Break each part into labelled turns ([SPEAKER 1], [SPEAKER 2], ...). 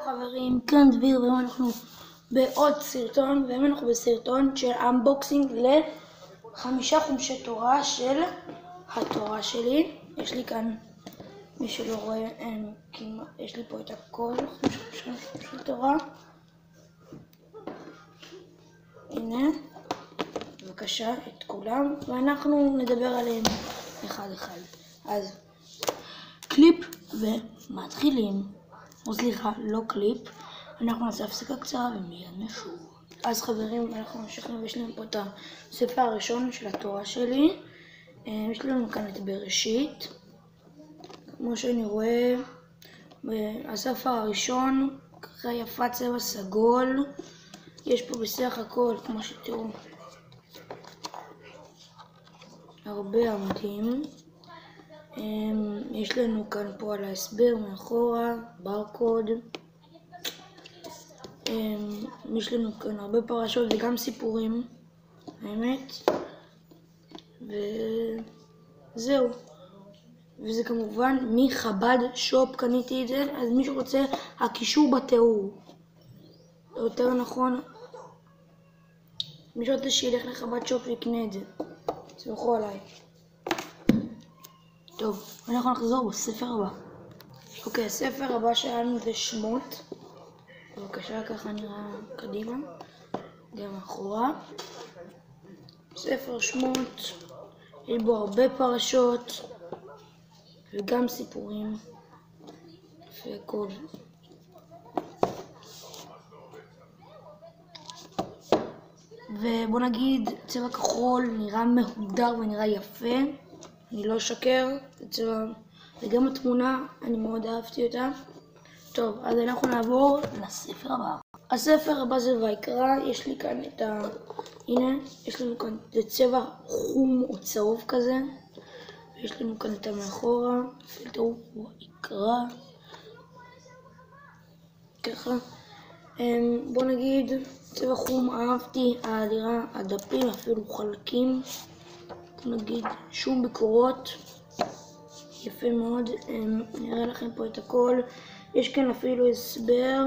[SPEAKER 1] חברים, כאן דביר, והיום אנחנו בעוד סרטון, והיום אנחנו בסרטון של אנבוקסינג ל5 חומשי תורה של התורה שלי. יש לי כאן, מי שלא רואה, יש לי פה את הכל, 5 חומשי תורה. הנה, בבקשה, את כולם, ואנחנו נדבר עליהם אחד אחד. אז קליפ ומתחילים. או סליחה, לא קליפ. אנחנו נעשה הפסקה קצרה ומיד נשוב. אז חברים, אנחנו ממשיכים ויש לנו פה את הספר הראשון של התורה שלי. יש לנו כאן את בראשית. כמו שאני רואה, הספר הראשון, ככה יפה, צבע סגול. יש פה בסך הכל, כמו שתראו, הרבה עמודים. יש לנו כאן פה על ההסבר מאחורה, ברקוד. יש לנו כאן הרבה פרשות וגם סיפורים, האמת. וזהו. וזה כמובן מחב"ד שופ, קניתי את זה, אז מי שרוצה, הקישור בתיאור. יותר נכון, מי שרוצה שילך לחב"ד שופ ויקנה את זה. תסמכו עליי. טוב, אנחנו נחזור בספר הבא. אוקיי, הספר הבא שלנו זה שמות. בבקשה, ככה נראה קדימה, גם אחורה. ספר שמות, יש בו הרבה פרשות וגם סיפורים והכל. ובוא נגיד, צבע כחול נראה מהודר ונראה יפה. אני לא אשקר, וגם התמונה, אני מאוד אהבתי אותה. טוב, אז אנחנו נעבור לספר הבא. הספר הבא זה ויקרא, יש לי כאן את הנה, יש לנו כאן את צבע חום או צהוב כזה. יש לנו כאן את המאחורה, תראו, ויקרא. ככה. בוא נגיד, צבע חום אהבתי, האדירה, הדפים, אפילו חלקים. נגיד שום ביקורות, יפה מאוד. נראה לכם פה את הכל. יש כאן אפילו הסבר,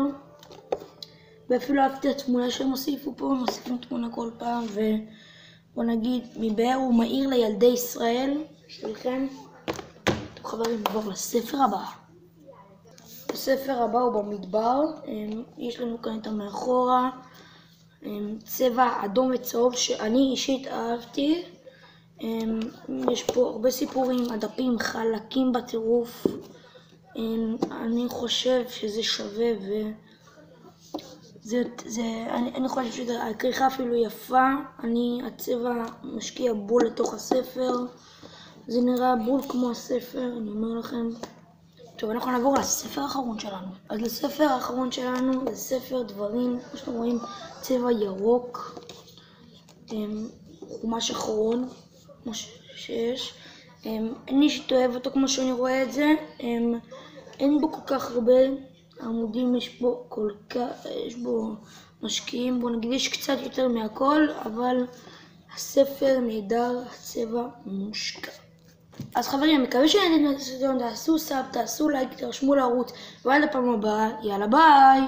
[SPEAKER 1] ואפילו אהבתי את התמונה שהם הוסיפו פה, מוסיפים תמונה כל פעם. ובוא נגיד, מבאר ומאיר לילדי ישראל שלכם. טוב חברים, נעבור לספר הבא. הספר הבא הוא במדבר. יש לנו כאן את המאחורה, צבע אדום וצהוב שאני אישית אהבתי. יש פה הרבה סיפורים, הדפים חלקים בטירוף. אני חושב שזה שווה אני חושב שהכריכה אפילו יפה. הצבע משקיע בול לתוך הספר, זה נראה בול כמו הספר, אני אומר לכם. טוב, אנחנו נעבור לספר האחרון שלנו. אז לספר האחרון שלנו זה ספר דברים, כמו שאתם רואים, צבע ירוק, חומש אחרון כמו שיש. אני אישית אוהב אותו כמו שאני רואה את זה. אין בו כל כך הרבה עמודים, יש בו משקיעים, בוא נגיד יש קצת יותר מהכל, אבל הספר נהדר, הצבע מושקע. אז חברים, מקווה שנהניתם מהסרטון, תעשו סאב, תעשו לייק, תרשמו לערוץ, ועד הפעם הבאה, יאללה ביי!